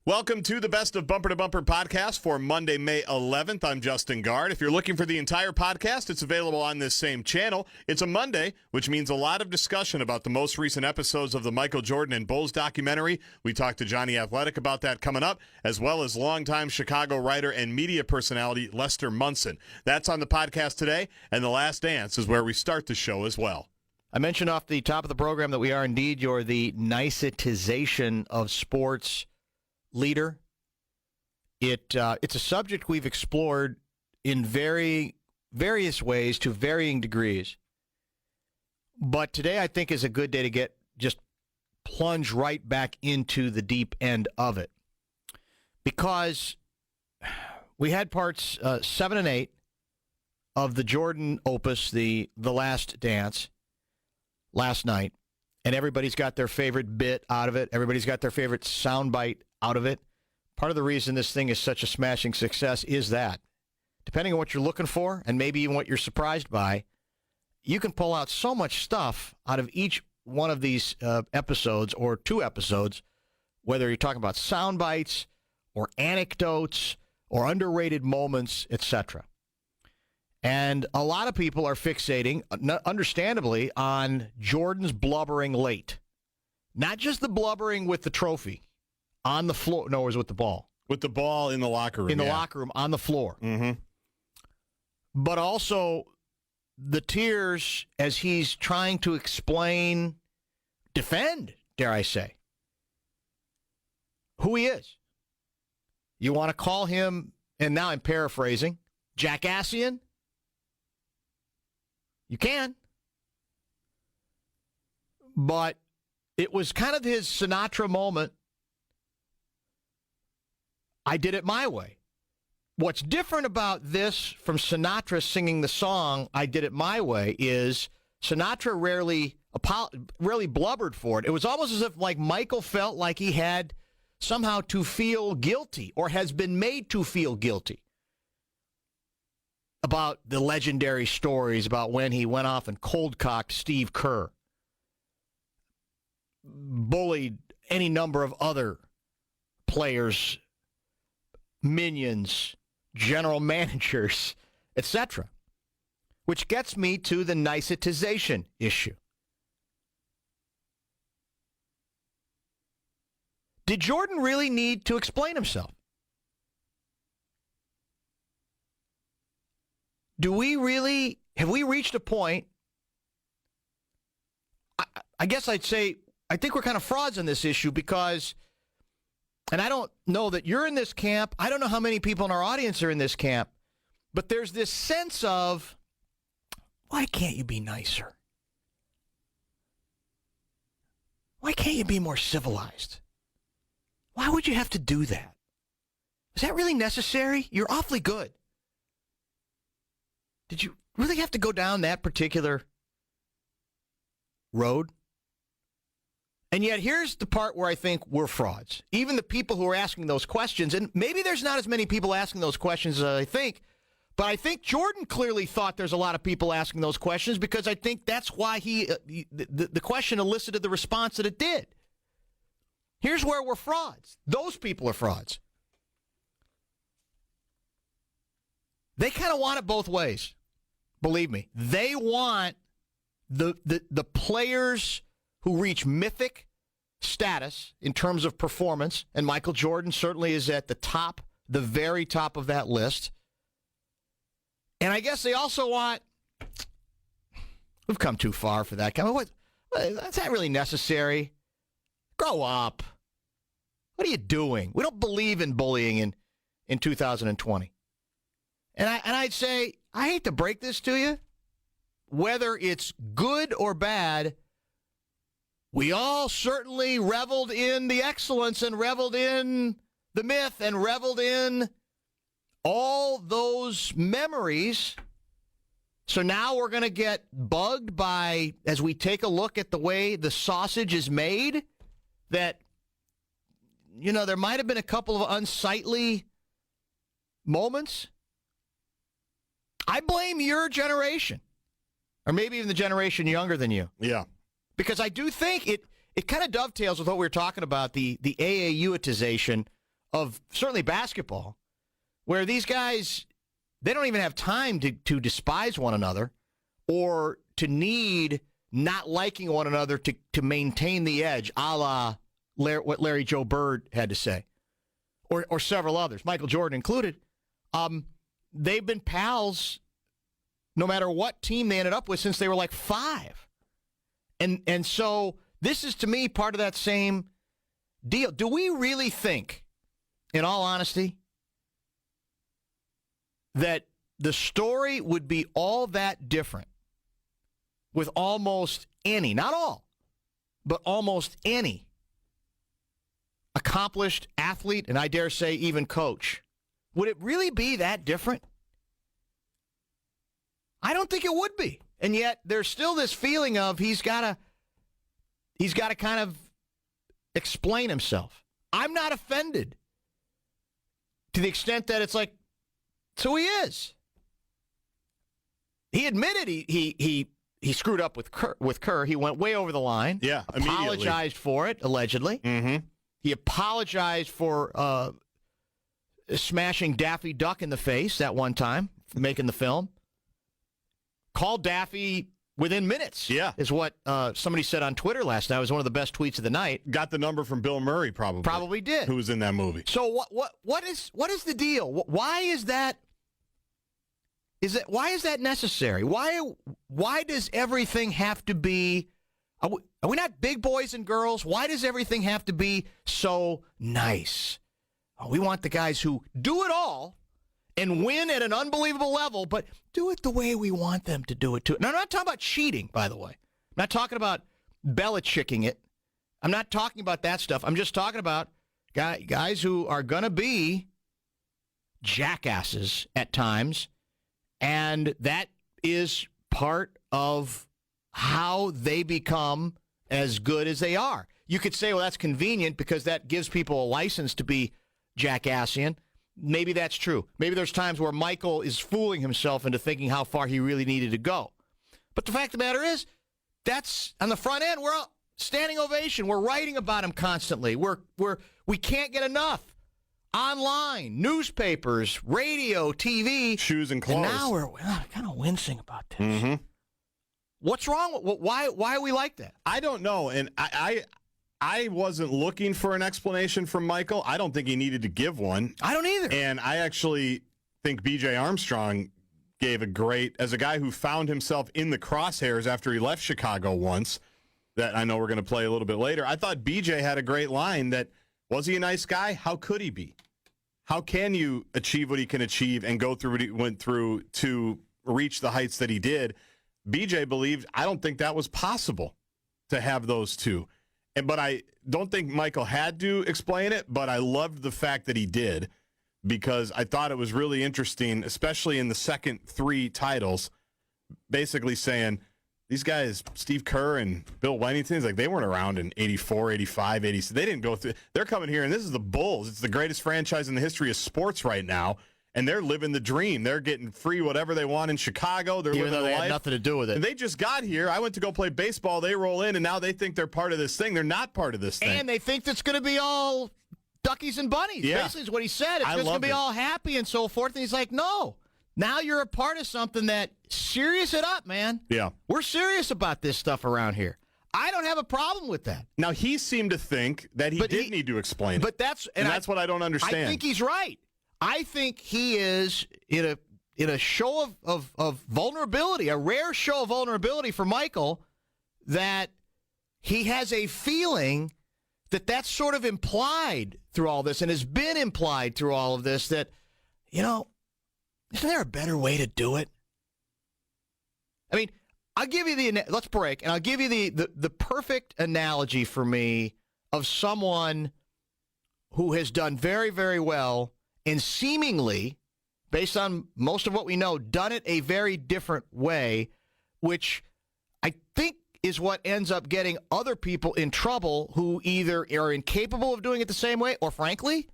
Welcome to the Best of Bumper to Bumper podcast for Monday, May 11th. I'm Justin Guard. If you're looking for the entire podcast, it's available on this same channel. It's a Monday, which means a lot of discussion about the most recent episodes of the Michael Jordan and Bulls documentary. We talked to Jonny Athletic about that coming up, as well as longtime Chicago writer and media personality Lester Munson. That's on the podcast today, and The Last Dance is where we start the show as well. I mentioned off the top of the program that we are indeed the nicetization of sports leader. It's a subject we've explored in various ways to varying degrees. But today I think is a good day to just plunge right back into the deep end of it. Because we had parts 7 and 8 of the Jordan opus, the Last Dance, last night. And everybody's got their favorite bit out of it. Everybody's got their favorite soundbite out of it. Part of the reason this thing is such a smashing success is that, depending on what you're looking for and maybe even what you're surprised by, you can pull out so much stuff out of each one of these episodes or two episodes, whether you're talking about sound bites or anecdotes or underrated moments, etc. And a lot of people are fixating, understandably, on Jordan's blubbering late. Not just the blubbering with the trophy on the floor. No, it was with the ball. With the ball in the locker room. In the locker room, on the floor. Mm-hmm. But also the tears as he's trying to explain, defend, dare I say, who he is. You want to call him, and now I'm paraphrasing, Jackassian? You can. But it was kind of his Sinatra moment. I did it my way. What's different about this from Sinatra singing the song I Did It My Way is Sinatra rarely blubbered for it. It was almost as if like Michael felt like he had somehow to feel guilty or has been made to feel guilty about the legendary stories about when he went off and cold-cocked Steve Kerr, bullied any number of other players, minions, general managers, etc. Which gets me to the nicetization issue. Did Jordan really need to explain himself? Have we reached a point? I guess I'd say, I think we're kind of frauds on this issue because, and I don't know that you're in this camp. I don't know how many people in our audience are in this camp, but there's this sense of, why can't you be nicer? Why can't you be more civilized? Why would you have to do that? Is that really necessary? You're awfully good. Did you really have to go down that particular road? And yet here's the part where I think we're frauds. Even the people who are asking those questions, and maybe there's not as many people asking those questions as I think, but I think Jordan clearly thought there's a lot of people asking those questions because I think that's why the question elicited the response that it did. Here's where we're frauds. Those people are frauds. They kind of want it both ways. Believe me. They want the players who reach mythic status in terms of performance, and Michael Jordan certainly is at the top, the very top of that list. And I guess they also want, we've come too far for that. That's not really necessary. Grow up. What are you doing? We don't believe in bullying in 2020. And I'd say, I hate to break this to you, whether it's good or bad, we all certainly reveled in the excellence and reveled in the myth and reveled in all those memories. So now we're going to get bugged by, as we take a look at the way the sausage is made, that, there might have been a couple of unsightly moments. I blame your generation, or maybe even the generation younger than you. Yeah. Because I do think it kind of dovetails with what we were talking about, the AAU-itization of certainly basketball, where these guys, they don't even have time to despise one another or to need not liking one another to maintain the edge, a la what Larry Joe Bird had to say, or several others, Michael Jordan included. They've been pals no matter what team they ended up with since they were like 5. And so this is, to me, part of that same deal. Do we really think, in all honesty, that the story would be all that different with almost any, not all, but almost any accomplished athlete, and I dare say even coach? Would it really be that different? I don't think it would be. And yet there's still this feeling of he's got to kind of explain himself. I'm not offended to the extent that it's like, so he is. He admitted he screwed up with Kerr. He went way over the line. Yeah, apologized for it, allegedly. Mm-hmm. He apologized for smashing Daffy Duck in the face that one time, making the film. Called Daffy within minutes. Yeah. Is what somebody said on Twitter last night. It was one of the best tweets of the night. Got the number from Bill Murray, probably. Probably did. Who was in that movie. So what is the deal? Why is that? Why is that necessary? Why does everything have to be? Are we not big boys and girls? Why does everything have to be so nice? Oh, we want the guys who do it all and win at an unbelievable level, but do it the way we want them to do it too. Now, I'm not talking about cheating, by the way. I'm not talking about Belichicking it. I'm not talking about that stuff. I'm just talking about guys who are going to be jackasses at times, and that is part of how they become as good as they are. You could say, well, that's convenient because that gives people a license to be jackassian. Maybe that's true. Maybe there's times where Michael is fooling himself into thinking how far he really needed to go. But the fact of the matter is, that's on the front end. We're standing ovation. We're writing about him constantly. We can't get enough. Online, newspapers, radio, TV. Shoes and clothes. And now we're kind of wincing about this. Mm-hmm. What's wrong? Why are we like that? I don't know. And I wasn't looking for an explanation from Michael. I don't think he needed to give one. I don't either. And I actually think B.J. Armstrong gave a great, as a guy who found himself in the crosshairs after he left Chicago once, that I know we're going to play a little bit later. I thought B.J. had a great line that, was he a nice guy? How could he be? How can you achieve what he can achieve and go through what he went through to reach the heights that he did? B.J. believed, I don't think that was possible to have those two. But I don't think Michael had to explain it, but I loved the fact that he did, because I thought it was really interesting, especially in the second 3 titles, basically saying these guys, Steve Kerr and Bill Wennington, like they weren't around in 84, 85, 86. They didn't go through. They're coming here, and this is the Bulls. It's the greatest franchise in the history of sports right now, and they're living the dream. They're getting free whatever they want in Chicago. They're Even living though they the had life. nothing to do with it. And they just got here. I went to go play baseball. They roll in, and now they think they're part of this thing. They're not part of this thing. And they think it's going to be all duckies and bunnies. Yeah. Basically is what he said. It's just going to be all happy and so forth. And he's like, no. Now you're a part of something that, serious it up, man. Yeah. We're serious about this stuff around here. I don't have a problem with that. Now, he seemed to think that he did need to explain it. But that's what I don't understand. I think he's right. I think he is in a show of vulnerability, a rare show of vulnerability for Michael, that he has a feeling that that's sort of implied through all this and has been implied through all of this, that, isn't there a better way to do it? I mean, I'll give you let's break, and I'll give you the perfect analogy for me of someone who has done very, very well and seemingly, based on most of what we know, done it a very different way, which I think is what ends up getting other people in trouble who either are incapable of doing it the same way or, frankly,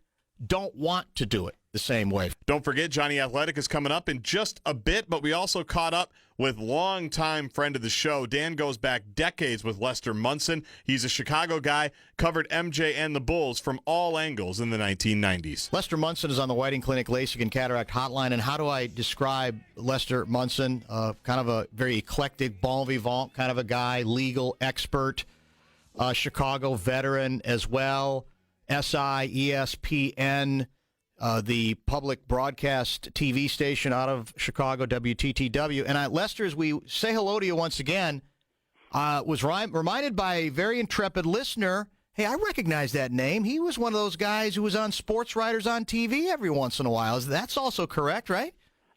don't want to do it the same way. Don't forget, Jonny Athletic is coming up in just a bit, but we also caught up with longtime friend of the show. Dan goes back decades with Lester Munson. He's a Chicago guy, covered MJ and the Bulls from all angles in the 1990s. Lester Munson is on the Whiting Clinic LASIK and Cataract Hotline. And how do I describe Lester Munson? Kind of a very eclectic, bon vivant kind of a guy, legal expert, Chicago veteran as well, SI, ESPN, the public broadcast TV station out of Chicago, WTTW. And Lester, as we say hello to you once again, was reminded by a very intrepid listener, hey, I recognize that name. He was one of those guys who was on Sports Writers on TV every once in a while. That's also correct, right?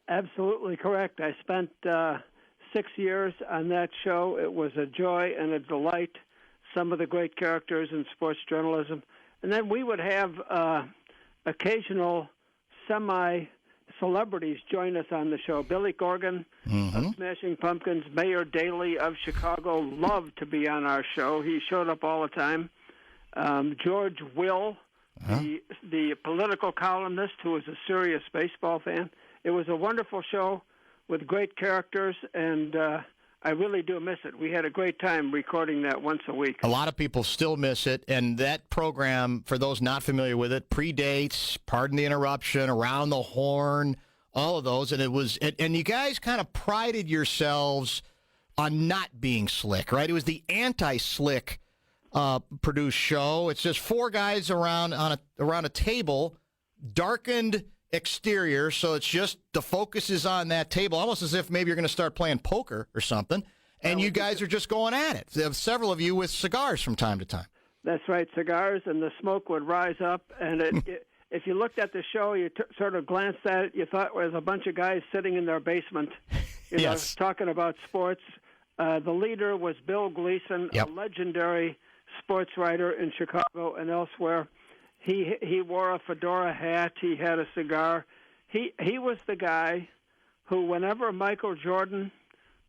Absolutely correct. I spent 6 years on that show. It was a joy and a delight, some of the great characters in sports journalism. And then we would have occasional semi-celebrities join us on the show. Billy Corgan of Smashing Pumpkins, Mayor Daley of Chicago, loved to be on our show. He showed up all the time. George Will, the political columnist who was a serious baseball fan. It was a wonderful show with great characters, and I really do miss it. We had a great time recording that once a week. A lot of people still miss it, and that program, for those not familiar with it, predates Pardon the Interruption, Around the Horn, all of those, and you guys kind of prided yourselves on not being slick, right? It was the anti-slick produced show. It's just four guys around a table, darkened exterior, so it's just the focus is on that table, almost as if maybe you're going to start playing poker or something, and you guys are just going at it. There have several of you with cigars from time to time. That's right, cigars, and the smoke would rise up, and if you looked at the show, you sort of glanced at it, you thought it was a bunch of guys sitting in their basement, yes, talking about sports. The leader was Bill Gleason, yep, a legendary sports writer in Chicago and elsewhere. He wore a fedora hat. He had a cigar. He was the guy who, whenever Michael Jordan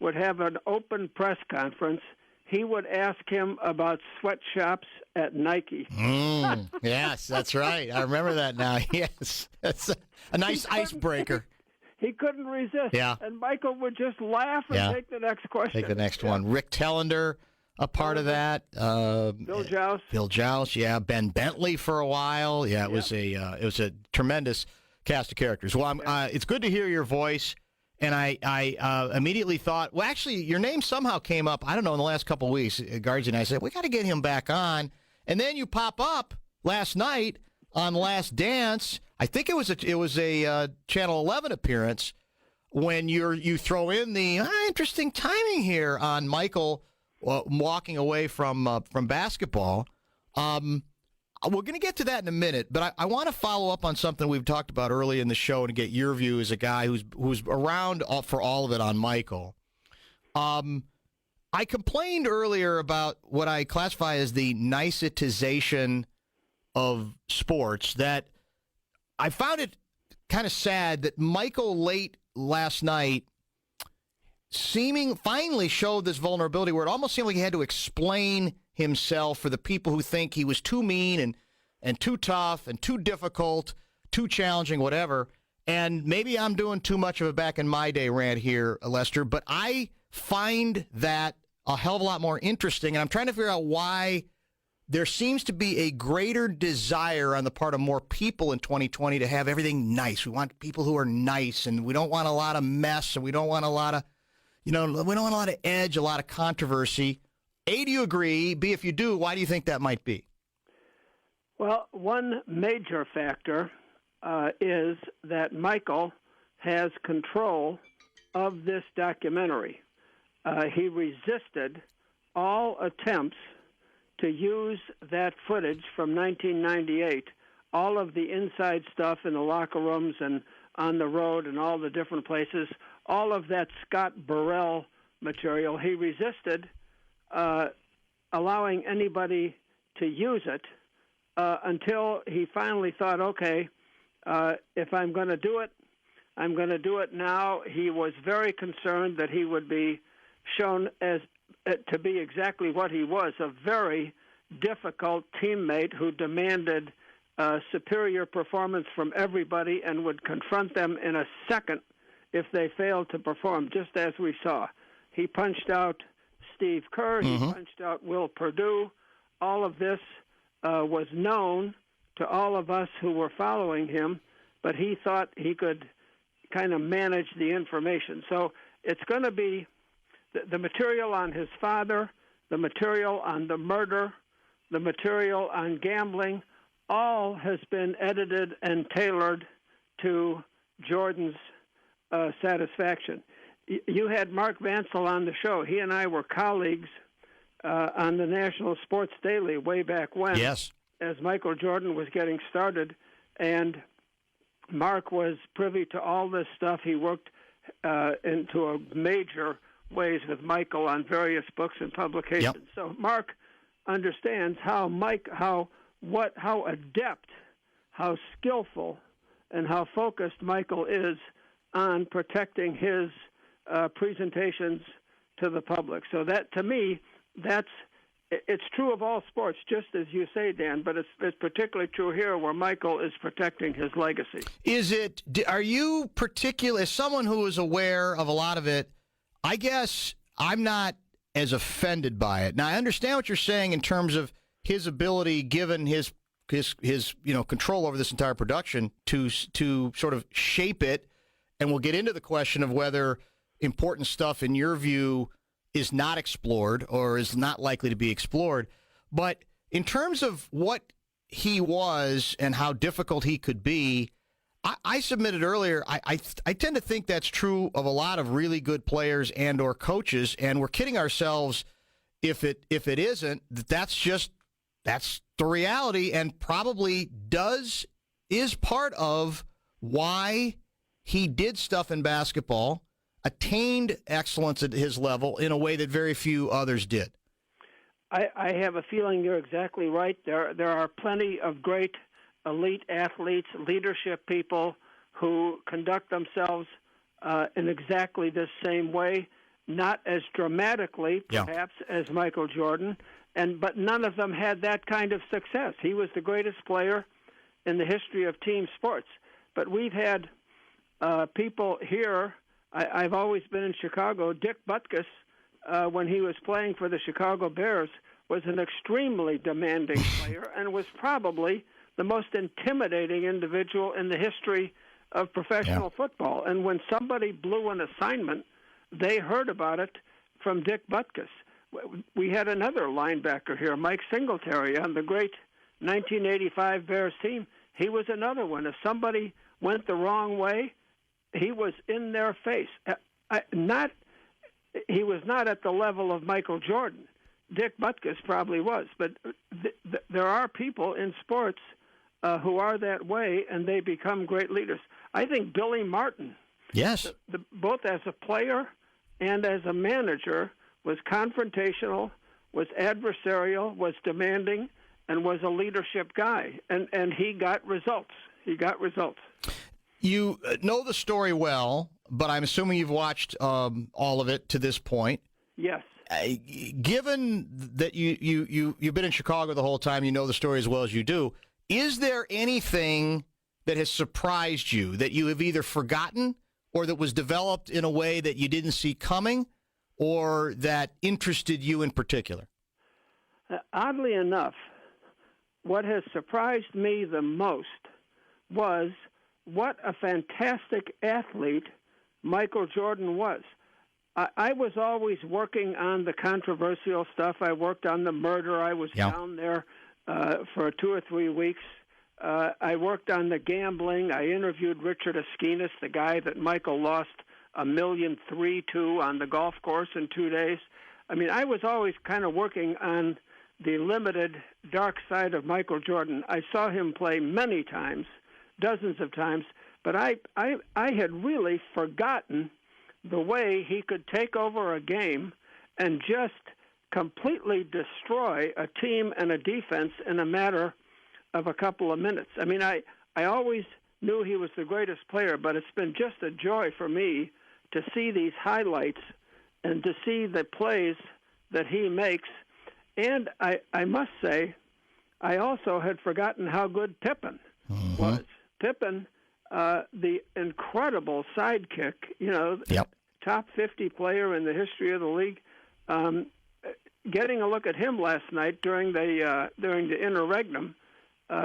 would have an open press conference, he would ask him about sweatshops at Nike. Yes, that's right. I remember that now. Yes, that's a nice icebreaker. He couldn't resist. Yeah. And Michael would just laugh and take the next question. Take the next one. Rick Tellender, a part of that. Bill Joust. Bill Joust, yeah. Ben Bentley for a while. Yeah, it was a tremendous cast of characters. Well, it's good to hear your voice, and I immediately thought, well, actually, your name somehow came up, I don't know, in the last couple of weeks. Guards and I said, we got to get him back on. And then you pop up last night on Last Dance. I think it was a Channel 11 appearance when you throw in the interesting timing here on Michael walking away from basketball. We're going to get to that in a minute, but I want to follow up on something we've talked about early in the show and get your view as a guy who's around for all of it on Michael. I complained earlier about what I classify as the nicetization of sports, that I found it kind of sad that Michael late last night finally showed this vulnerability where it almost seemed like he had to explain himself for the people who think he was too mean and too tough and too difficult, too challenging, whatever. And maybe I'm doing too much of a back in my day rant here, Lester, but I find that a hell of a lot more interesting, and I'm trying to figure out why there seems to be a greater desire on the part of more people in 2020 to have everything nice. We want people who are nice, and we don't want a lot of mess, and we don't want a lot of, we don't want a lot of edge, a lot of controversy. A, do you agree? B, if you do, why do you think that might be? Well, one major factor is that Michael has control of this documentary. He resisted all attempts to use that footage from 1998, all of the inside stuff in the locker rooms and on the road and all the different places, all of that Scott Burrell material. He resisted allowing anybody to use it until he finally thought, okay, if I'm going to do it, I'm going to do it now. He was very concerned that he would be shown as to be exactly what he was, a very difficult teammate who demanded superior performance from everybody and would confront them in a second if they failed to perform, just as we saw. He punched out Steve Kerr. He punched out Will Perdue. All of this was known to all of us who were following him, but he thought he could kind of manage the information. So it's going to be the material on his father, the material on the murder, the material on gambling, all has been edited and tailored to Jordan's satisfaction. You had Mark Vansel on the show. He and I were colleagues on the National Sports Daily way back when, as Michael Jordan was getting started, and Mark was privy to all this stuff. He worked into a major ways with Michael on various books and publications. Yep. So Mark understands how adept, how skillful, and how focused Michael is on protecting his presentations to the public. So that, to me, it's true of all sports, just as you say, Dan, but it's particularly true here where Michael is protecting his legacy. Are you particular, as someone who is aware of a lot of it, I guess I'm not as offended by it. Now, I understand what you're saying in terms of his ability, given his control over this entire production, to sort of shape it, and we'll get into the question of whether important stuff, in your view, is not explored or is not likely to be explored. But in terms of what he was and how difficult he could be, I submitted earlier, I tend to think that's true of a lot of really good players and or coaches, and we're kidding ourselves if it isn't. That's the reality, and probably is part of why he did stuff in basketball, attained excellence at his level in a way that very few others did. I have a feeling you're exactly right. There are plenty of great elite athletes, leadership people who conduct themselves in exactly the same way, not as dramatically, perhaps, as Michael Jordan, but none of them had that kind of success. He was the greatest player in the history of team sports. But we've had people here. I've always been in Chicago. Dick Butkus, when he was playing for the Chicago Bears, was an extremely demanding player and was probably the most intimidating individual in the history of professional football. And when somebody blew an assignment, they heard about it from Dick Butkus. We had another linebacker here, Mike Singletary, on the great 1985 Bears team. He was another one. If somebody went the wrong way, he was in their face. He was not at the level of Michael Jordan. Dick Butkus probably was. But there are people in sports who are that way, and they become great leaders. I think Billy Martin, both as a player and as a manager, was confrontational, was adversarial, was demanding, and was a leadership guy. And he got results. You know the story well, but I'm assuming you've watched all of it to this point. Yes. Given that you've been in Chicago the whole time, you know the story as well as you do, is there anything that has surprised you that you have either forgotten or that was developed in a way that you didn't see coming or that interested you in particular? Oddly enough, what has surprised me the most was what a fantastic athlete Michael Jordan was. I was always working on the controversial stuff. I worked on the murder. I was down there for 2 or 3 weeks. I worked on the gambling. I interviewed Richard Askinas, the guy that Michael lost $1.3 million to on the golf course in 2 days. I mean, I was always kind of working on the limited dark side of Michael Jordan. I saw him play many times, dozens of times, but I had really forgotten the way he could take over a game and just completely destroy a team and a defense in a matter of a couple of minutes. I mean, I always knew he was the greatest player, but it's been just a joy for me to see these highlights and to see the plays that he makes. And I must say, I also had forgotten how good Pippen was. Pippen, the incredible sidekick, top 50 player in the history of the league. Getting a look at him last night during the interregnum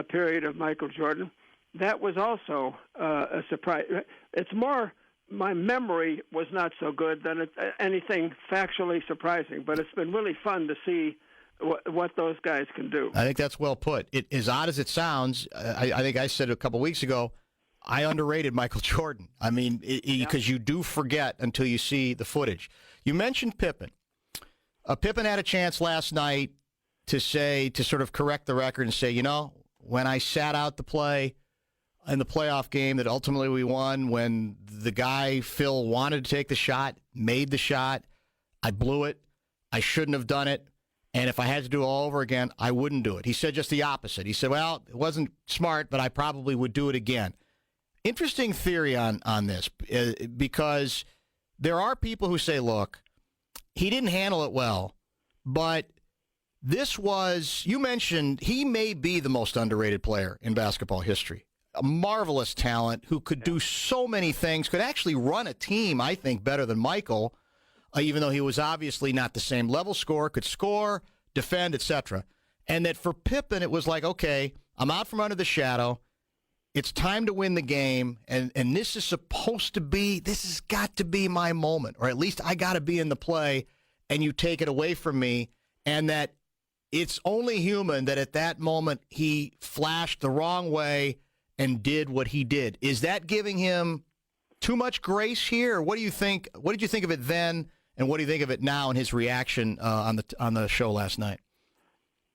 period of Michael Jordan, that was also a surprise. It's more, my memory was not so good than anything factually surprising, but it's been really fun to see what those guys can do. I think that's well put. As odd as it sounds, I think I said a couple weeks ago, I underrated Michael Jordan. I mean, because you do forget until you see the footage. You mentioned Pippen. Pippen had a chance last night to sort of correct the record and say, when I sat out the play in the playoff game that ultimately we won, when the guy, Phil, wanted to take the shot, made the shot, I blew it. I shouldn't have done it. And if I had to do it all over again, I wouldn't do it. He said just the opposite. He said, well, it wasn't smart, but I probably would do it again. Interesting theory on this, because there are people who say, look, he didn't handle it well, but this was, you mentioned, he may be the most underrated player in basketball history. A marvelous talent who could do so many things, could actually run a team, I think, better than Michael, even though he was obviously not the same level scorer, could score, defend, etc. And that for Pippen, it was like, okay, I'm out from under the shadow. It's time to win the game, and this is this has got to be my moment, or at least I got to be in the play, and you take it away from me, and that it's only human that at that moment he flashed the wrong way and did what he did. Is that giving him too much grace here? Or what do you think? What did you think of it then, and what do you think of it now in his reaction on the show last night?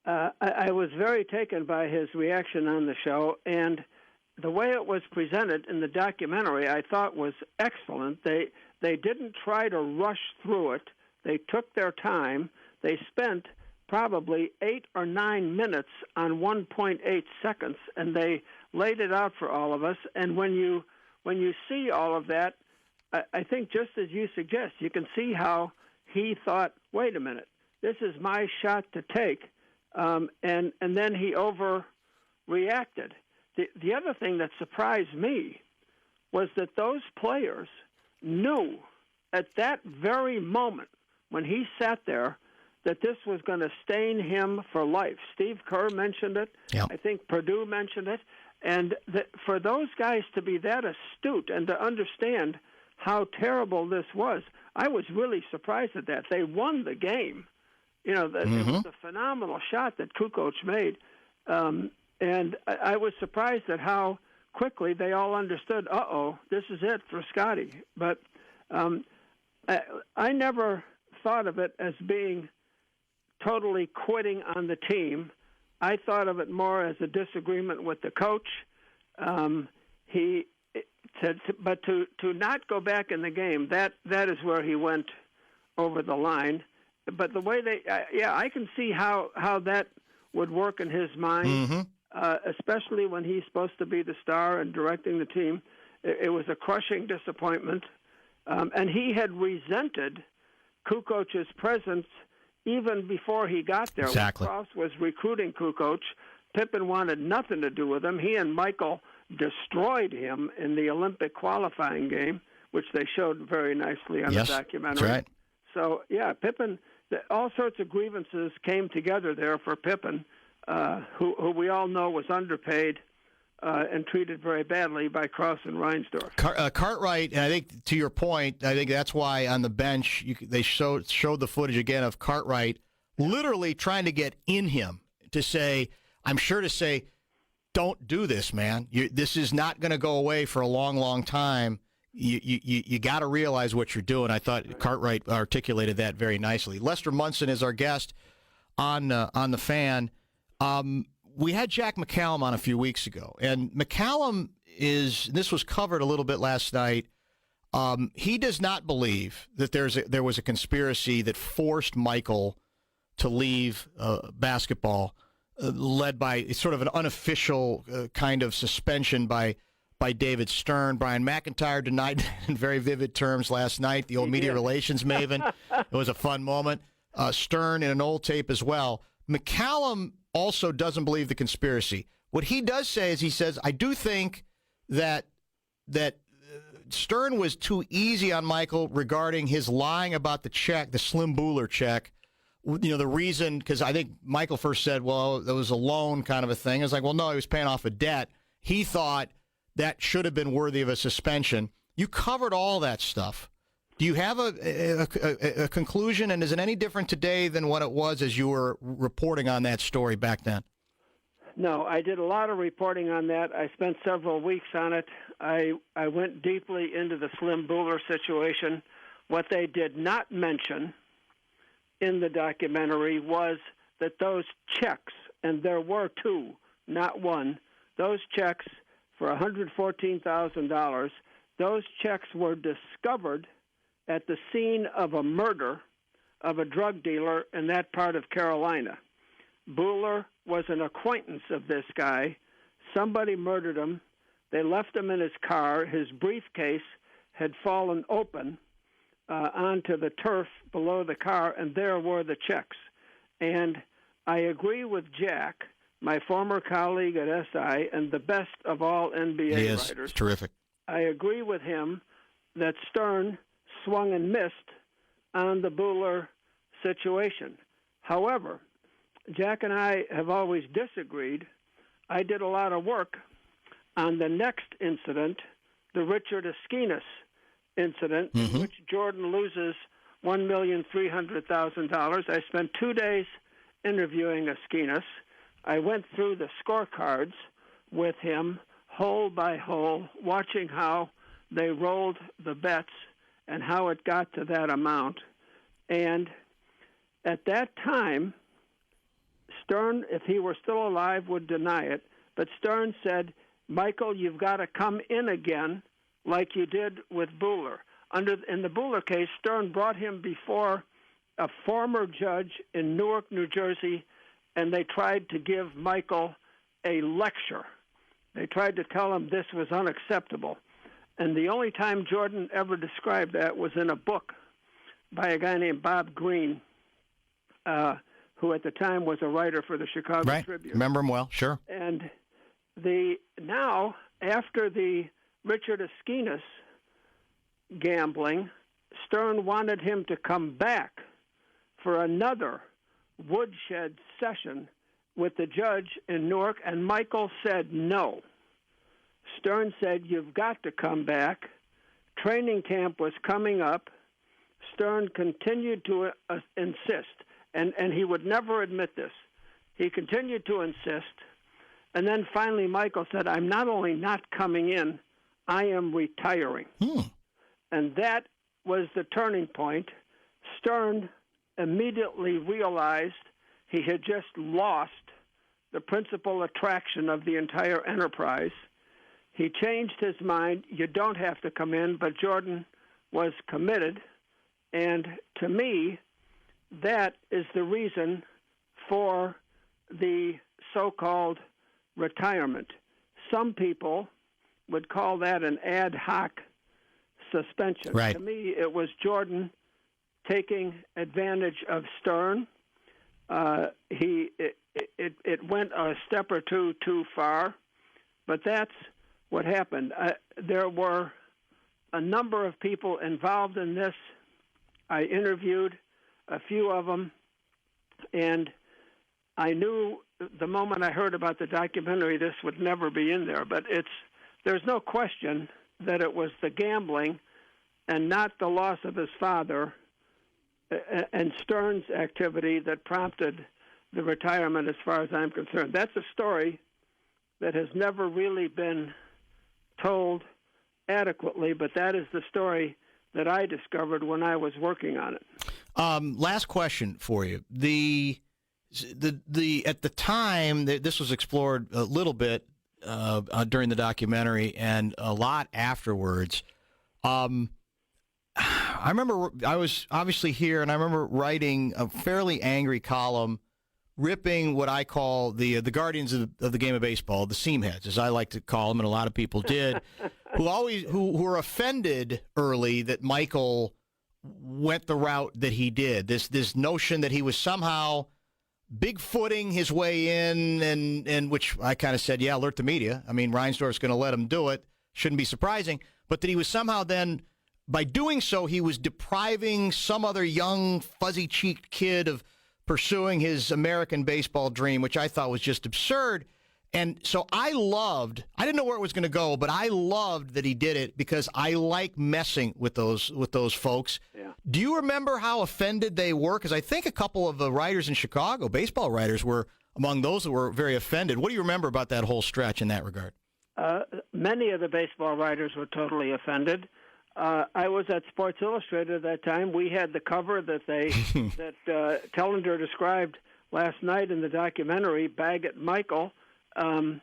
I was very taken by his reaction on the show, and the way it was presented in the documentary, I thought was excellent. They didn't try to rush through it. They took their time. They spent probably 8 or 9 minutes on 1.8 seconds, and they laid it out for all of us. And when you see all of that, I think just as you suggest, you can see how he thought, wait a minute, this is my shot to take, and then he overreacted. The other thing that surprised me was that those players knew at that very moment when he sat there that this was going to stain him for life. Steve Kerr mentioned it. Yep. I think Purdue mentioned it. And for those guys to be that astute and to understand how terrible this was, I was really surprised at that. They won the game. It was a phenomenal shot that Kukoc made. And I was surprised at how quickly they all understood, this is it for Scotty. But I never thought of it as being totally quitting on the team. I thought of it more as a disagreement with the coach. But to not go back in the game, that is where he went over the line. But the way I can see how that would work in his mind, especially when he's supposed to be the star and directing the team. It was a crushing disappointment. And he had resented Kukoc's presence even before he got there. Exactly. When Krause was recruiting Kukoc, Pippen wanted nothing to do with him. He and Michael destroyed him in the Olympic qualifying game, which they showed very nicely on the documentary. That's right. So, Pippen, all sorts of grievances came together there for Pippen, who we all know was underpaid and treated very badly by Krause and Reinsdorf. Cartwright, and I think to your point, I think that's why on the bench they showed the footage again of Cartwright literally trying to get in him to say, I'm sure to say, don't do this, man. This is not going to go away for a long, long time. You got to realize what you're doing. I thought Cartwright articulated that very nicely. Lester Munson is our guest on the Fan. We had Jack McCallum on a few weeks ago, and McCallum this was covered a little bit last night. He does not believe that there was a conspiracy that forced Michael to leave basketball, led by sort of an unofficial kind of suspension by David Stern. Brian McIntyre denied that in very vivid terms last night, the old media relations maven. It was a fun moment. Stern in an old tape as well. McCallum also doesn't believe the conspiracy. What he does say is he says, I do think that Stern was too easy on Michael regarding his lying about the check, the Slim Buller check. The reason, because I think Michael first said, well, there was a loan kind of a thing. I was like, well, no, he was paying off a debt. He thought that should have been worthy of a suspension. You covered all that stuff. Do you have a conclusion, and is it any different today than what it was as you were reporting on that story back then? No, I did a lot of reporting on that. I spent several weeks on it. I went deeply into the Slim Buller situation. What they did not mention in the documentary was that those checks, and there were two, not one, those checks for $114,000, those checks were discovered at the scene of a murder of a drug dealer in that part of Carolina. Buller was an acquaintance of this guy. Somebody murdered him. They left him in his car. His briefcase had fallen open onto the turf below the car, and there were the checks. And I agree with Jack, my former colleague at SI and the best of all NBA writers. It's terrific. I agree with him that Stern swung and missed on the Buller situation. However, Jack and I have always disagreed. I did a lot of work on the next incident, the Richard Esquinas incident, in which Jordan loses $1,300,000. I spent 2 days interviewing Esquinas. I went through the scorecards with him, hole by hole, watching how they rolled the bets and how it got to that amount. And at that time, Stern, if he were still alive, would deny it. But Stern said, Michael, you've got to come in again like you did with Buller. In the Buller case, Stern brought him before a former judge in Newark, New Jersey, and they tried to give Michael a lecture. They tried to tell him this was unacceptable. And the only time Jordan ever described that was in a book by a guy named Bob Greene, who at the time was a writer for the Chicago Tribune. Remember him well, sure. And now, after the Richard Esquinas gambling, Stern wanted him to come back for another woodshed session with the judge in Newark, and Michael said no. Stern said, you've got to come back. Training camp was coming up. Stern continued to insist, and he would never admit this. He continued to insist, and then finally Michael said, I'm not only not coming in, I am retiring. And that was the turning point. Stern immediately realized he had just lost the principal attraction of the entire enterprise. He changed his mind. You don't have to come in, but Jordan was committed. And to me, that is the reason for the so-called retirement. Some people would call that an ad hoc suspension. Right. To me, it was Jordan taking advantage of Stern. It went a step or two too far, but that's what happened. There were a number of people involved in this. I interviewed a few of them, and I knew the moment I heard about the documentary this would never be in there, but there's no question that it was the gambling and not the loss of his father and Stern's activity that prompted the retirement as far as I'm concerned. That's a story that has never really been told adequately, but that is the story that I discovered when I was working on it. Last question for you. The at the time, this was explored a little bit during the documentary and a lot afterwards. I remember I was obviously here, and I remember writing a fairly angry column ripping what I call the guardians of the game of baseball, the seamheads, as I like to call them, and a lot of people did, who were offended early that Michael went the route that he did. This notion that he was somehow bigfooting his way in, and which I kind of said, yeah, alert the media. I mean, Reinsdorf's going to let him do it. Shouldn't be surprising. But that he was somehow then, by doing so, he was depriving some other young, fuzzy-cheeked kid of pursuing his American baseball dream, which I thought was just absurd. And so I didn't know where it was going to go, but I loved that he did it because I like messing with those folks. Yeah. Do you remember how offended they were? Because I think a couple of the writers in Chicago, baseball writers, were among those that were very offended. What do you remember about that whole stretch in that regard? Many of the baseball writers were totally offended. I was at Sports Illustrated at that time. We had the cover that that Tellender described last night in the documentary, Bag It Michael. I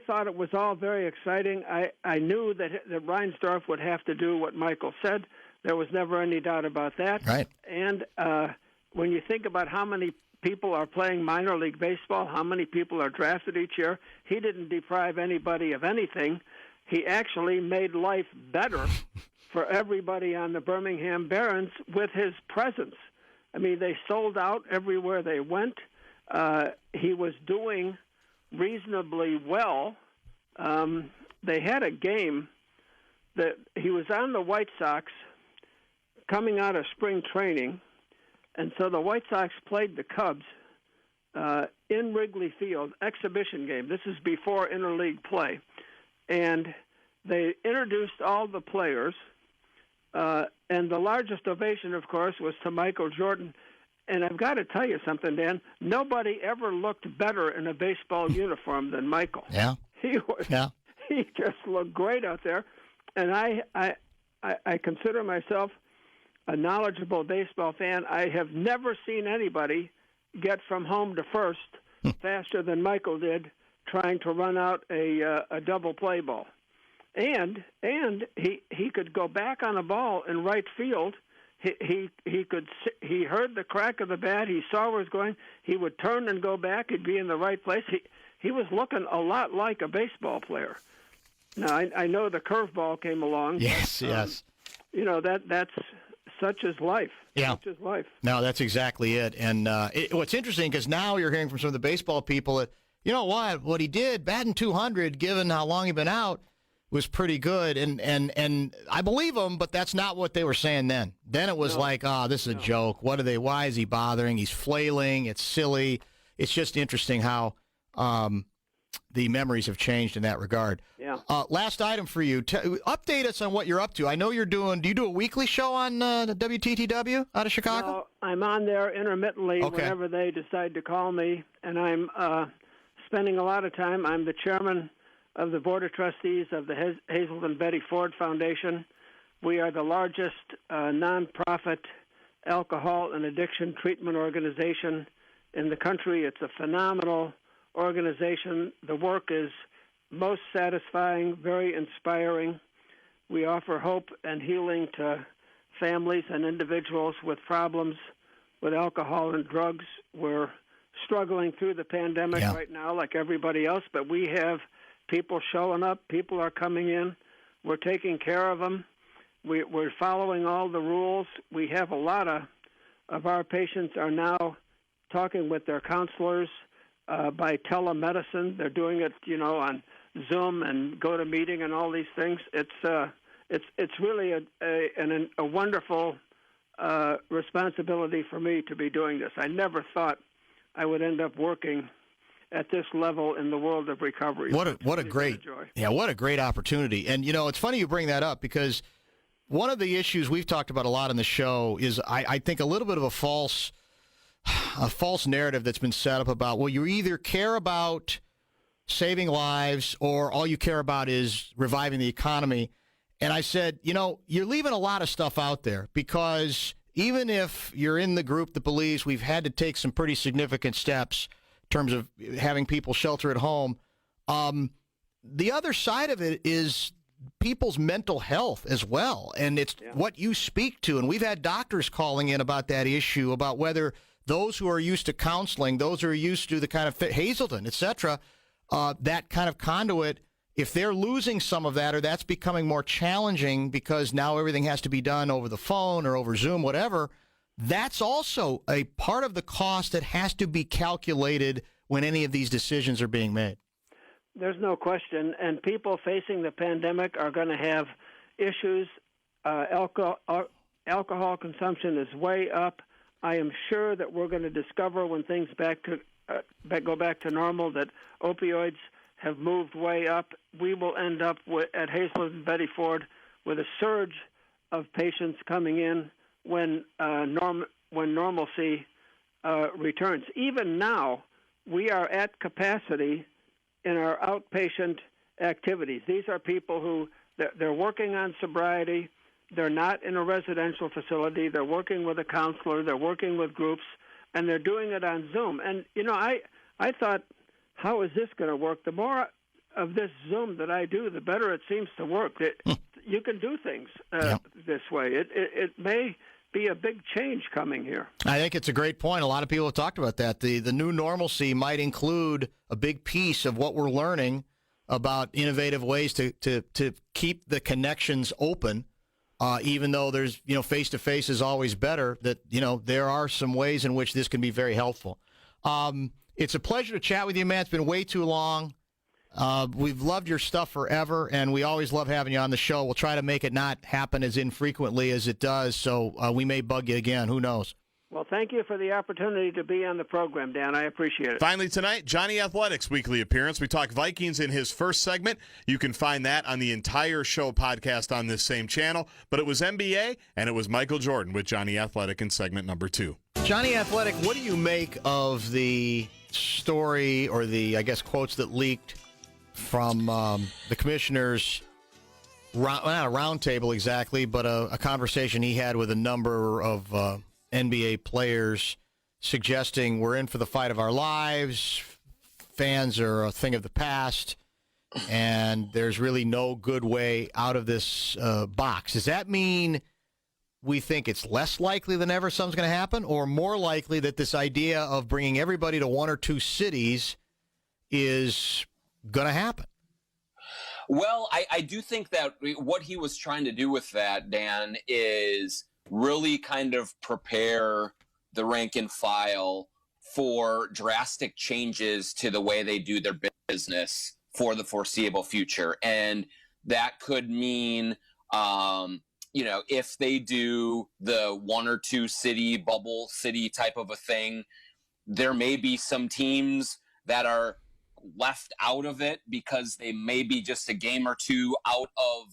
thought it was all very exciting. I knew that Reinsdorf would have to do what Michael said. There was never any doubt about that. Right. And when you think about how many people are playing minor league baseball, how many people are drafted each year, he didn't deprive anybody of anything. He actually made life better for everybody on the Birmingham Barons with his presence. I mean, they sold out everywhere they went. He was doing reasonably well. They had a game that he was on the White Sox coming out of spring training, and so the White Sox played the Cubs in Wrigley Field, exhibition game. This is before interleague play. And they introduced all the players, and the largest ovation, of course, was to Michael Jordan. And I've got to tell you something, Dan. Nobody ever looked better in a baseball uniform than Michael. Yeah. He just looked great out there. And I consider myself a knowledgeable baseball fan. I have never seen anybody get from home to first faster than Michael did trying to run out a double play ball. And he could go back on a ball in right field. He heard the crack of the bat. He saw where it was going. He would turn and go back. He'd be in the right place. He was looking a lot like a baseball player. Now I know the curveball came along. Yes, but, yes. You know that's such is life. Yeah. Such is life. No, that's exactly it. And what's interesting because now you're hearing from some of the baseball people that, you know what he did, batting 200, given how long he'd been out, was pretty good, and I believe them, but that's not what they were saying then. Then it was like, this is a joke. Why is he bothering? He's flailing. It's silly. It's just interesting how the memories have changed in that regard. Yeah. Last item for you. Update us on what you're up to. I know you're doing, do you do a weekly show on WTTW out of Chicago? No, I'm on there intermittently whenever they decide to call me, and I'm spending a lot of time. I'm the chairman of the Board of Trustees of the Hazelden Betty Ford Foundation. We are the largest nonprofit alcohol and addiction treatment organization in the country. It's a phenomenal organization. The work is most satisfying, very inspiring. We offer hope and healing to families and individuals with problems with alcohol and drugs. We're struggling through the pandemic right now like everybody else, but we have people showing up. People are coming in. We're taking care of them. We're following all the rules. We have a lot of our patients are now talking with their counselors by telemedicine. They're doing it, on Zoom and GoToMeeting and all these things. It's really a wonderful responsibility for me to be doing this. I never thought I would end up working at this level in the world of recovery. What a great opportunity. And it's funny you bring that up because one of the issues we've talked about a lot on the show is I think a little bit of a false narrative that's been set up about, well, you either care about saving lives or all you care about is reviving the economy. And I said, you're leaving a lot of stuff out there because even if you're in the group that believes we've had to take some pretty significant steps in terms of having people shelter at home, the other side of it is people's mental health as well. And it's what you speak to. And we've had doctors calling in about that issue, about whether those who are used to counseling, those who are used to the kind of Hazelden, et cetera, that kind of conduit, if they're losing some of that or that's becoming more challenging because now everything has to be done over the phone or over Zoom, whatever, That's also a part of the cost that has to be calculated when any of these decisions are being made. There's no question. And people facing the pandemic are going to have issues. Alcohol consumption is way up. I am sure that we're going to discover when things go back to normal that opioids have moved way up. We will end up at Hazelwood and Betty Ford with a surge of patients coming in when normalcy returns. Even now, we are at capacity in our outpatient activities. These are people who they're working on sobriety. They're not in a residential facility. They're working with a counselor. They're working with groups, and they're doing it on Zoom. And, I thought, how is this going to work? The more of this Zoom that I do, the better it seems to work. You can do things this way. It may be a big change coming here. I think it's a great point. A lot of people have talked about that. The new normalcy might include a big piece of what we're learning about innovative ways to keep the connections open, even though there's, face-to-face is always better, that, there are some ways in which this can be very helpful. It's a pleasure to chat with you, man. It's been way too long. We've loved your stuff forever, and we always love having you on the show. We'll try to make it not happen as infrequently as it does, so we may bug you again. Who knows? Well, thank you for the opportunity to be on the program, Dan. I appreciate it. Finally tonight, Jonny Athletic's weekly appearance. We talk Vikings in his first segment. You can find that on the entire show podcast on this same channel. But it was NBA, and it was Michael Jordan with Jonny Athletic in segment number 2. Jonny Athletic, what do you make of the story or the, I guess, quotes that leaked from the commissioner's, not a roundtable exactly, but a conversation he had with a number of NBA players suggesting we're in for the fight of our lives, fans are a thing of the past, and there's really no good way out of this box? Does that mean we think it's less likely than ever something's going to happen, or more likely that this idea of bringing everybody to one or two cities is going to happen? Well, I do think that what he was trying to do with that, Dan, is really kind of prepare the rank and file for drastic changes to the way they do their business for the foreseeable future. And that could mean, if they do the one or two city bubble city type of a thing, there may be some teams that are left out of it because they may be just a game or two out of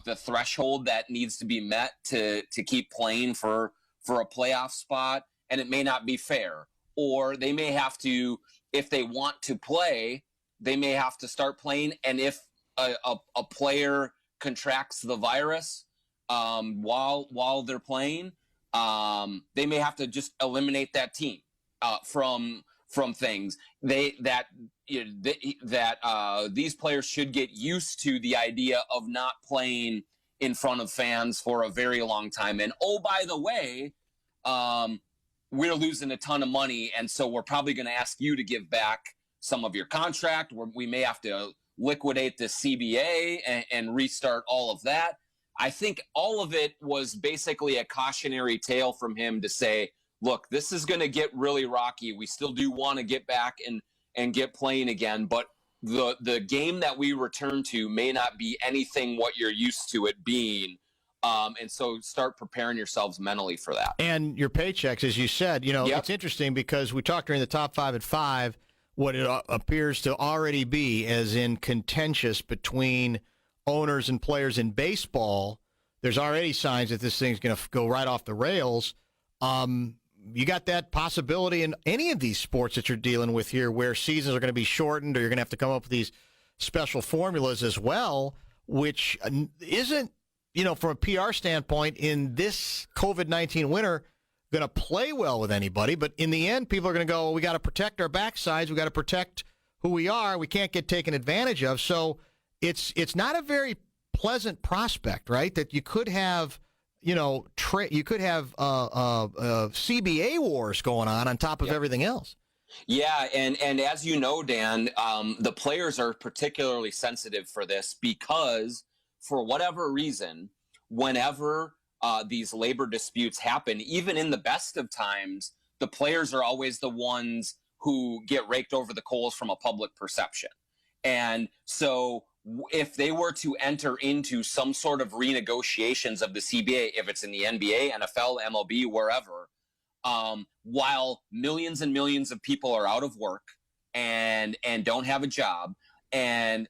the threshold that needs to be met to keep playing for a playoff spot, and it may not be fair. Or they may have to, if they want to play, they may have to start playing, and if a player contracts the virus while they're playing, they may have to just eliminate that team from things. These players should get used to the idea of not playing in front of fans for a very long time. And oh, by the way, we're losing a ton of money, and so we're probably going to ask you to give back some of your contract. We may have to liquidate the CBA and restart all of that. I think all of it was basically a cautionary tale from him to say, look, this is going to get really rocky. We still do want to get back and get playing again, but the game that we return to may not be anything what you're used to it being. And so start preparing yourselves mentally for that. And your paychecks, as you said, It's interesting because we talked during the top 5 at 5, what it appears to already be as in contentious between owners and players in baseball. There's already signs that this thing's going to go right off the rails. You got that possibility in any of these sports that you're dealing with here where seasons are going to be shortened, or you're going to have to come up with these special formulas as well, which isn't, from a PR standpoint in this COVID-19 winter, going to play well with anybody. But in the end, people are going to go, well, we got to protect our backsides. We got to protect who we are. We can't get taken advantage of. So it's not a very pleasant prospect, right? That you could have, you could have CBA wars going on top of everything else. Yeah, and as you know, Dan, the players are particularly sensitive for this because, for whatever reason, whenever these labor disputes happen, even in the best of times, the players are always the ones who get raked over the coals from a public perception. And so if they were to enter into some sort of renegotiations of the CBA, if it's in the NBA, NFL, MLB, wherever, while millions and millions of people are out of work and don't have a job, and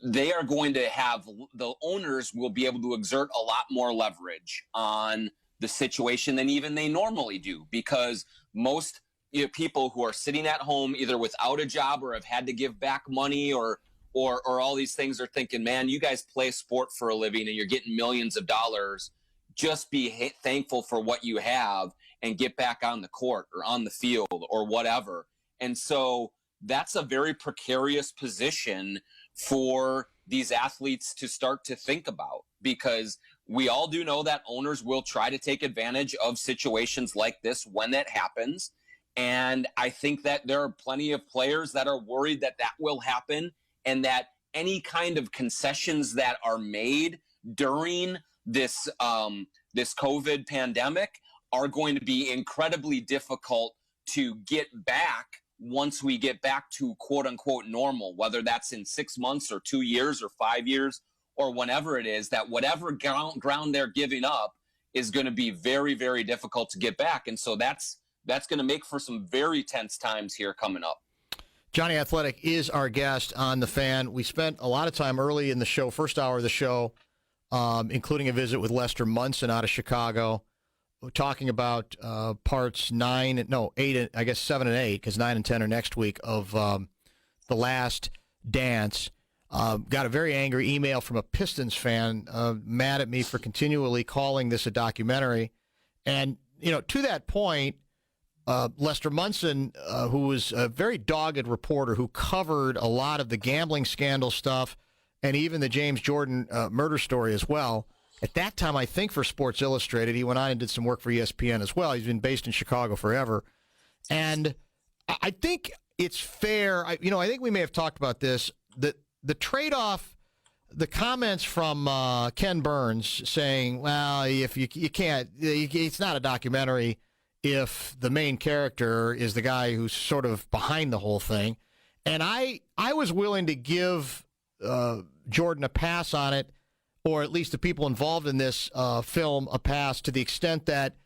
they are going to have, the owners will be able to exert a lot more leverage on the situation than even they normally do, because most people who are sitting at home either without a job or have had to give back money or all these things are thinking, man, you guys play sport for a living and you're getting millions of dollars. Just be thankful for what you have and get back on the court or on the field or whatever. And so that's a very precarious position for these athletes to start to think about, because we all do know that owners will try to take advantage of situations like this when that happens. And I think that there are plenty of players that are worried that that will happen, and that any kind of concessions that are made during this this COVID pandemic are going to be incredibly difficult to get back once we get back to quote unquote normal, whether that's in 6 months or 2 years or 5 years or whenever it is, that whatever ground they're giving up is going to be very, very difficult to get back. And so that's going to make for some very tense times here coming up. Jonny Athletic is our guest on The Fan. We spent a lot of time early in the show, first hour of the show, including a visit with Lester Munson out of Chicago, talking about parts 7 and 8, because 9 and 10 are next week, of The Last Dance. Got a very angry email from a Pistons fan, mad at me for continually calling this a documentary. And, to that point, Lester Munson, who was a very dogged reporter who covered a lot of the gambling scandal stuff and even the James Jordan murder story as well. At that time, I think for Sports Illustrated, he went on and did some work for ESPN as well. He's been based in Chicago forever. And I think it's fair. I think we may have talked about this, that the trade-off, the comments from Ken Burns saying, well, if you can't, it's not a documentary if the main character is the guy who's sort of behind the whole thing. And I was willing to give Jordan a pass on it, or at least the people involved in this film a pass, to the extent that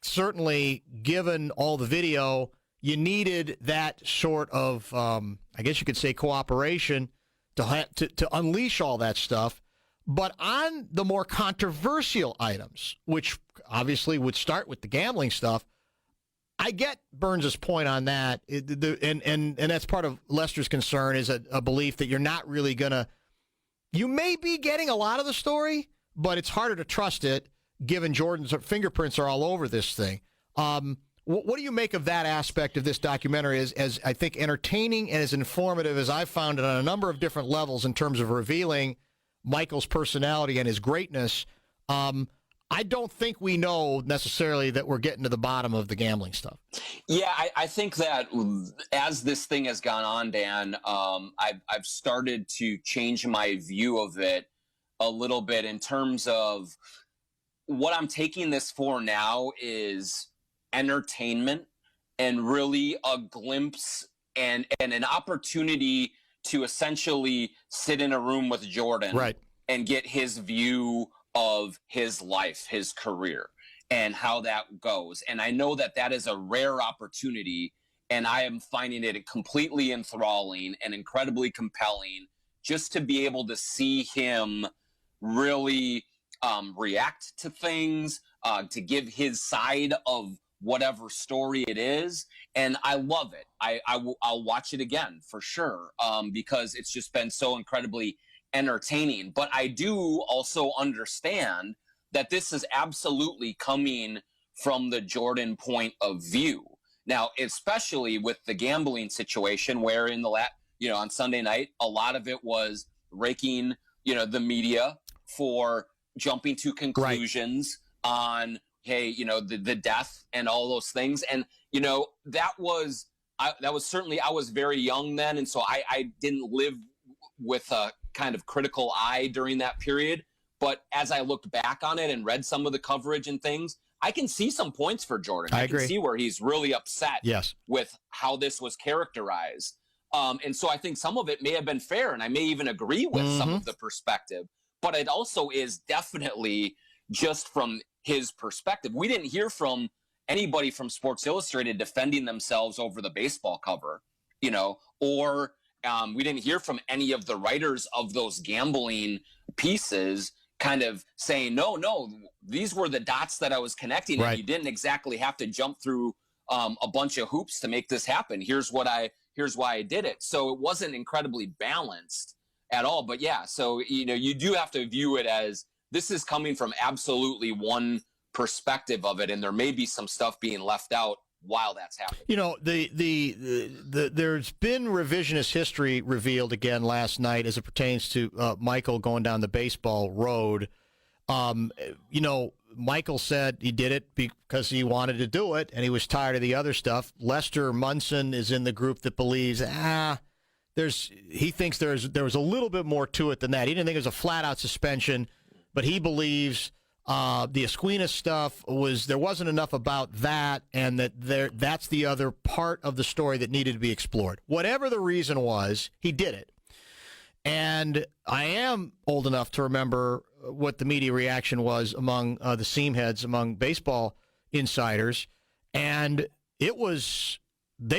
certainly, given all the video, you needed that sort of, I guess you could say, cooperation to unleash all that stuff. But on the more controversial items, which obviously would start with the gambling stuff, I get Burns' point on that. And that's part of Lester's concern, is a belief that you're not really going to, you may be getting a lot of the story, but it's harder to trust it given Jordan's fingerprints are all over this thing. What do you make of that aspect of this documentary, as I think entertaining and as informative as I've found it on a number of different levels in terms of revealing Michael's personality and his greatness? I don't think we know necessarily that we're getting to the bottom of the gambling stuff. Yeah, I think that as this thing has gone on, Dan, I've started to change my view of it a little bit in terms of what I'm taking this for now is entertainment and really a glimpse and an opportunity to essentially sit in a room with Jordan, right, and get his view of his life, his career, and how that goes. And I know that that is a rare opportunity, and I am finding it completely enthralling and incredibly compelling just to be able to see him really react to things, to give his side of whatever story it is. And I love it. I'll watch it again for sure, because it's just been so incredibly entertaining. But I do also understand that this is absolutely coming from the Jordan point of view. Now, especially with the gambling situation, where in the on Sunday night, a lot of it was raking, the media for jumping to conclusions, right, on, hey, the death and all those things. And, that was certainly, I was very young then. And so I didn't live with a kind of critical eye during that period. But as I looked back on it and read some of the coverage and things, I can see some points for Jordan. I agree. can see where he's really upset Yes. with how this was characterized. And so I think some of it may have been fair, and I may even agree with some of the perspective. But it also is definitely just from his perspective. We didn't hear from anybody from Sports Illustrated defending themselves over the baseball cover, or we didn't hear from any of the writers of those gambling pieces kind of saying, no, these were the dots that I was connecting, right. And you didn't exactly have to jump through a bunch of hoops to make this happen. Here's why I did it. So it wasn't incredibly balanced at all. But yeah, so you do have to view it as this is coming from absolutely one perspective of it, and there may be some stuff being left out while that's happening. There's been revisionist history revealed again last night as it pertains to Michael going down the baseball road. Michael said he did it because he wanted to do it, and he was tired of the other stuff. Lester Munson is in the group that believes, he thinks there was a little bit more to it than that. He didn't think it was a flat-out suspension, but he believes the Esquinas stuff there wasn't enough about that, and that's the other part of the story that needed to be explored. Whatever the reason was, he did it. And I am old enough to remember what the media reaction was among the seam heads, among baseball insiders, and they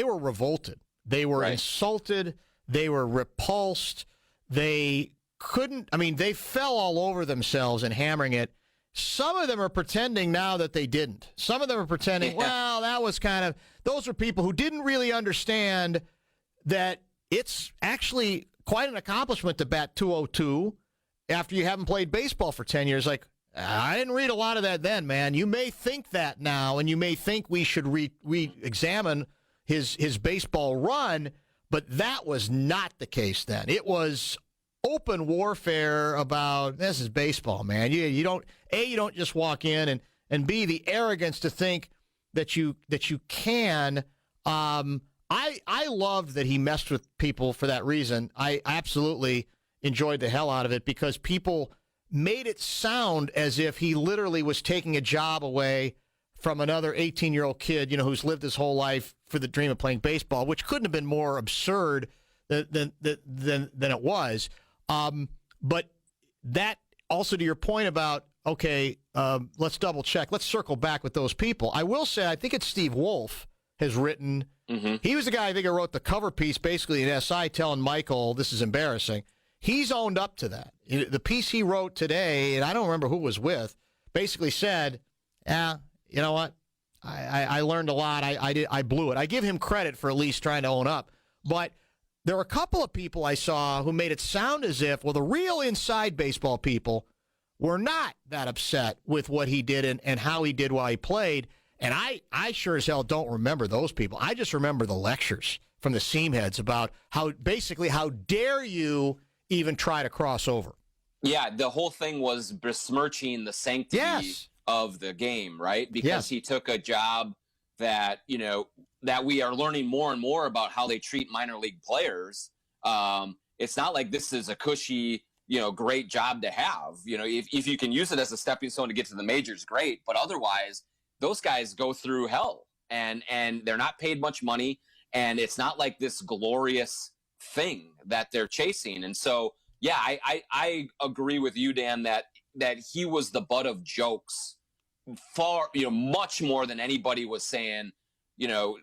were revolted. They were insulted. They were repulsed. They they fell all over themselves in hammering it. Some of them are pretending now that they didn't. Some of them are pretending, well, that was those are people who didn't really understand that it's actually quite an accomplishment to bat .202 after you haven't played baseball for 10 years. Like, I didn't read a lot of that then, man. You may think that now, and you may think we should re-examine his baseball run, but that was not the case then. It was open warfare about, this is baseball, man. You don't just walk in, and B, the arrogance to think that you can. I loved that he messed with people for that reason. I absolutely enjoyed the hell out of it because people made it sound as if he literally was taking a job away from another 18-year-old kid, who's lived his whole life for the dream of playing baseball, which couldn't have been more absurd than it was. But that also, to your point about, let's double check. Let's circle back with those people. I will say, I think it's Steve Wolf has written. Mm-hmm. He was the guy, I think, who wrote the cover piece basically in SI telling Michael this is embarrassing. He's owned up to that. The piece he wrote today, and I don't remember who it was with, basically said, you know what? I learned a lot. I blew it. I give him credit for at least trying to own up. But there were a couple of people I saw who made it sound as if, the real inside baseball people were not that upset with what he did and how he did while he played. And I sure as hell don't remember those people. I just remember the lectures from the seam heads about how dare you even try to cross over. Yeah, the whole thing was besmirching the sanctity of the game, right? Because he took a job that, that we are learning more and more about how they treat minor league players. It's not like this is a cushy, great job to have. If you can use it as a stepping stone to get to the majors, great. But otherwise, those guys go through hell and they're not paid much money. And it's not like this glorious thing that they're chasing. And so, yeah, I agree with you, Dan, that he was the butt of jokes far, much more than anybody was saying,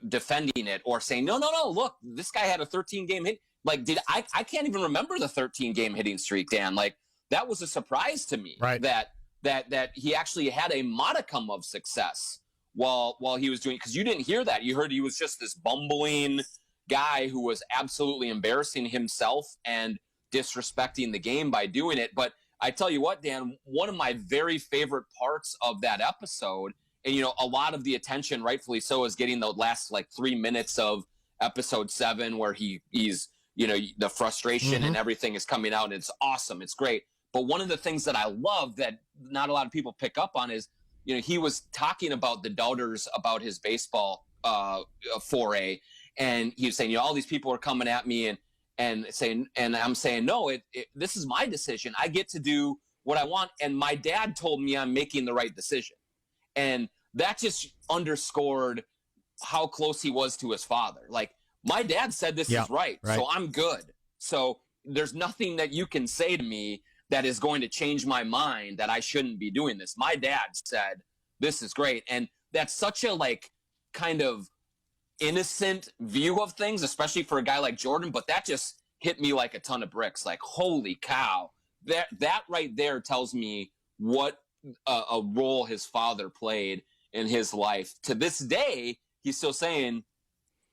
defending it or saying, no, look, this guy had a 13-game hit. Like, I can't even remember the 13-game hitting streak, Dan. Like, that was a surprise to me, right? That he actually had a modicum of success while he was doing, because you didn't hear that. You heard he was just this bumbling guy who was absolutely embarrassing himself and disrespecting the game by doing it. But I tell you what, Dan, one of my very favorite parts of that episode, and a lot of the attention, rightfully so, is getting the last 3 minutes of episode 7 where he's the frustration and everything is coming out, and it's awesome, it's great. But one of the things that I love that not a lot of people pick up on is, he was talking about the doubters about his baseball foray, and he was saying, all these people are coming at me and saying, and I'm saying, no, this is my decision. I get to do what I want. And my dad told me I'm making the right decision. And that just underscored how close he was to his father. Like, my dad said this is right, so I'm good. So there's nothing that you can say to me that is going to change my mind that I shouldn't be doing this. My dad said, this is great. And that's such a, like, kind of innocent view of things, especially for a guy like Jordan, but that just hit me like a ton of bricks. Like, holy cow, that right there tells me what a role his father played in his life. To this day, he's still saying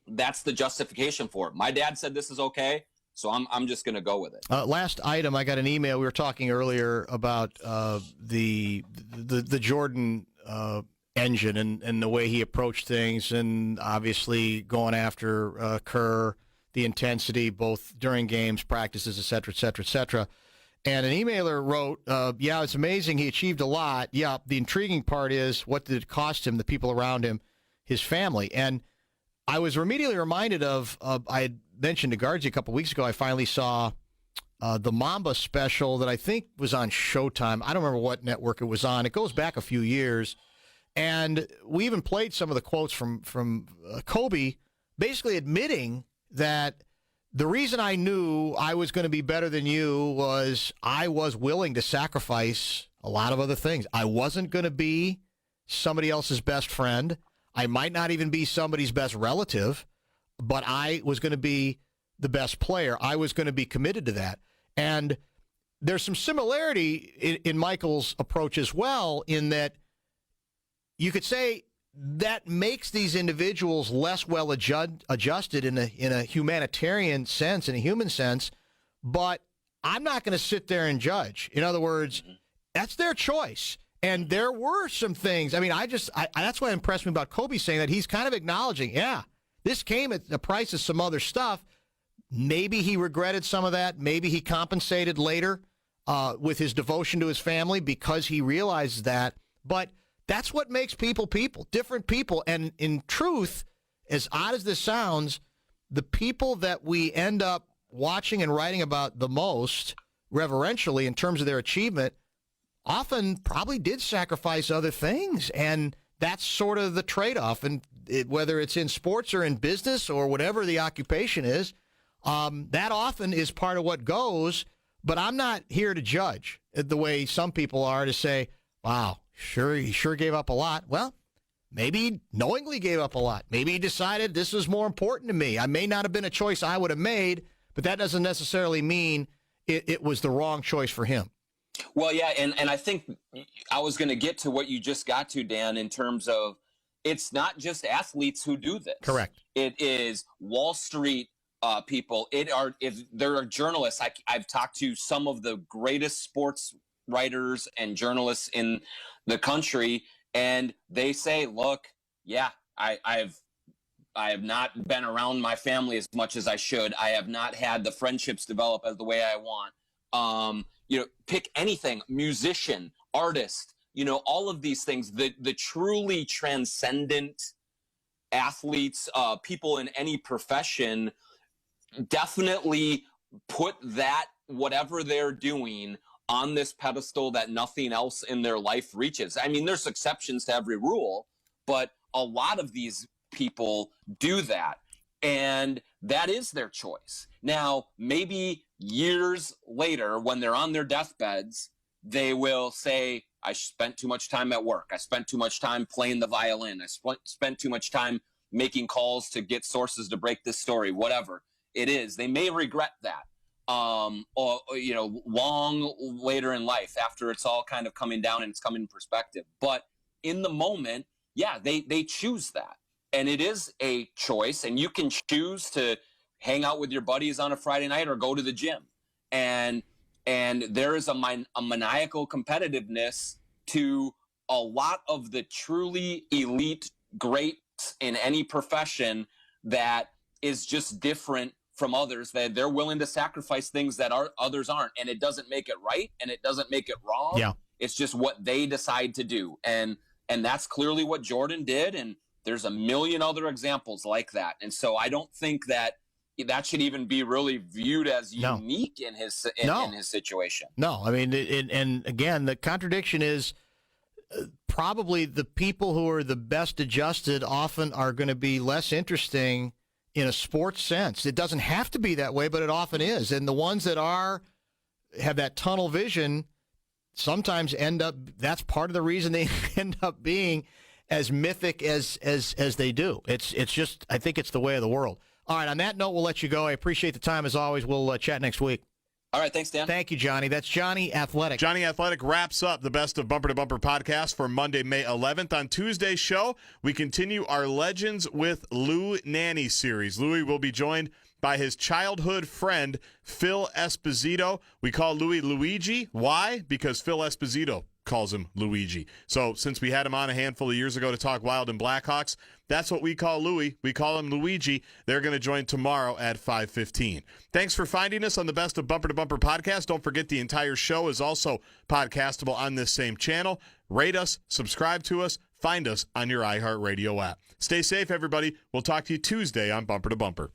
that's the justification for it. My dad said this is okay, so I'm just going to go with it. Last item, I got an email. We were talking earlier about the Jordan engine and the way he approached things, and obviously going after Kerr, the intensity both during games, practices, et cetera, et cetera, et cetera. And an emailer wrote, yeah, it's amazing. He achieved a lot. Yeah, the intriguing part is, what did it cost him, the people around him, his family? And I was immediately reminded of I had mentioned to Guardsy a couple weeks ago, I finally saw the Mamba special that I think was on Showtime. I don't remember what network it was on. It goes back a few years. And we even played some of the quotes from Kobe, basically admitting that the reason I knew I was going to be better than you was I was willing to sacrifice a lot of other things. I wasn't going to be somebody else's best friend. I might not even be somebody's best relative, but I was going to be the best player. I was going to be committed to that. And there's some similarity in Michael's approach as well, in that you could say that makes these individuals less well adjusted in a humanitarian sense, in a human sense, but I'm not going to sit there and judge. In other words, that's their choice. And there were some things. I mean, that's what impressed me about Kobe, saying that he's kind of acknowledging, yeah, this came at the price of some other stuff. Maybe he regretted some of that. Maybe he compensated later with his devotion to his family because he realizes that. But that's what makes people, different people. And in truth, as odd as this sounds, the people that we end up watching and writing about the most reverentially in terms of their achievement often probably did sacrifice other things. And that's sort of the trade-off. And whether it's in sports or in business or whatever the occupation is, that often is part of what goes. But I'm not here to judge the way some people are, to say, wow, he sure gave up a lot. Well, maybe he knowingly gave up a lot. Maybe he decided this was more important to me. I may not have been a choice I would have made, but that doesn't necessarily mean it was the wrong choice for him. Well, yeah, and I think I was going to get to what you just got to, Dan, in terms of it's not just athletes who do this. Correct. It is Wall Street people. If there are journalists, I've talked to some of the greatest sports writers and journalists in the country, and they say, look, yeah, I have not been around my family as much as I should. I have not had the friendships develop as the way I want. Pick anything, musician, artist, all of these things, the truly transcendent athletes, people in any profession, definitely put that, whatever they're doing, on this pedestal that nothing else in their life reaches. I mean, there's exceptions to every rule, but a lot of these people do that, and that is their choice. Now, maybe years later, when they're on their deathbeds, they will say, I spent too much time at work. I spent too much time playing the violin. I spent too much time making calls to get sources to break this story, whatever it is. They may regret that. Long later in life, after it's all kind of coming down and it's coming in perspective. But in the moment, yeah, they choose that. And it is a choice, and you can choose to hang out with your buddies on a Friday night or go to the gym. And there is a maniacal competitiveness to a lot of the truly elite greats in any profession that is just different from others, that they're willing to sacrifice things that others aren't. And it doesn't make it right, and it doesn't make it wrong. Yeah. It's just what they decide to do. And that's clearly what Jordan did. And there's a million other examples like that. And so I don't think that that should even be really viewed as No. unique in his No. in his situation. No, I mean, and again, the contradiction is probably the people who are the best adjusted often are going to be less interesting in a sports sense. It doesn't have to be that way, but it often is. And the ones that have that tunnel vision sometimes end up, that's part of the reason they end up being as mythic as they do. It's just, I think it's the way of the world. All right, on that note, we'll let you go. I appreciate the time as always. We'll chat next week. All right, thanks, Dan. Thank you, Johnny. That's Jonny Athletic. Jonny Athletic wraps up the Best of Bumper to Bumper podcast for Monday, May 11th. On Tuesday's show, we continue our Legends with Lou Nanne series. Louis will be joined by his childhood friend, Phil Esposito. We call Louis Luigi. Why? Because Phil Esposito calls him Luigi. So since we had him on a handful of years ago to talk Wild and Blackhawks, that's what we call Louis. We call him Luigi. They're going to join tomorrow at 5:15. Thanks for finding us on the Best of Bumper to Bumper podcast. Don't forget the entire show is also podcastable on this same channel. Rate us, subscribe to us, find us on your iHeartRadio app. Stay safe, everybody. We'll talk to you Tuesday on Bumper to Bumper.